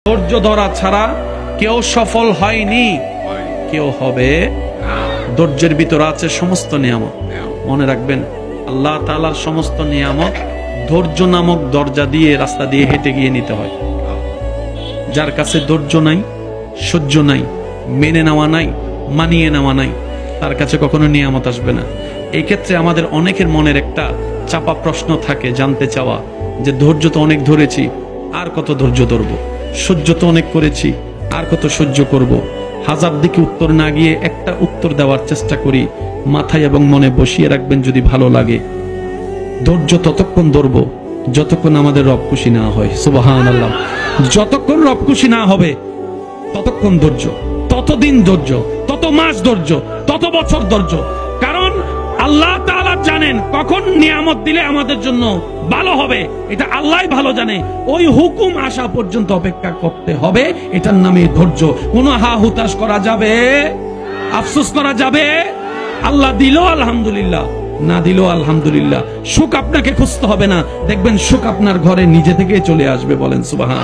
ধৈর্য ধরা ছাড়া কেউ সফল হয়নি, কেউ হবে। ধৈর্যের ভিতরে আছে সমস্ত নিয়ামত। মনে রাখবেন, আল্লাহ তাআলার সমস্ত নিয়ামত ধৈর্য নামক দরজা দিয়ে, রাস্তা দিয়ে হেঁটে গিয়ে নিতে হয়। যার কাছে ধৈর্য নাই, সহ্য নাই, মেনে নেওয়া নাই, মানিয়ে নেওয়া নাই, তার কাছে কখনো নিয়ামত আসবে না। এই ক্ষেত্রে আমাদের অনেকের মনের একটা চাপা প্রশ্ন থাকে, জানতে চাওয়া যে ধৈর্য তো অনেক ধরেছি, আর কত ধৈর্য ধরবো? সহ্য তো অনেক করেছি, আর কত সহ্য করব? হাজার দিকে উত্তর না গিয়ে একটা উত্তর দেওয়ার চেষ্টা করি। মাথায় এবং মনে বসিয়ে রাখবেন, যদি ভালো লাগে, ধৈর্য ততক্ষণ ধরবো যতক্ষণ আমাদের রব খুশি না হয়। সুবহানাল্লাহ। যতক্ষণ রব খুশি না হবে ততক্ষণ ধৈর্য, ততদিন ধৈর্য, তত মাস ধৈর্য, তত বছর ধৈর্য। কারণ আল্লাহ তাআলা জানেন কখন নিয়ামত দিলে আমাদের জন্য ভালো হবে, এটা আল্লাহই ভালো জানে। ওই হুকুম আসা পর্যন্ত অপেক্ষা করতে হবে, এটার নামে ধৈর্য। কোনো হা হুতাশ করা যাবে, আফসোস করা যাবে? আল্লাহ দিল আলহামদুলিল্লাহ, না দিল আলহামদুলিল্লাহ। সুখ আপনাকে খুঁজতে হবে না, দেখবেন সুখ আপনার ঘরে নিজে থেকে চলে আসবে। বলেন সুবহান।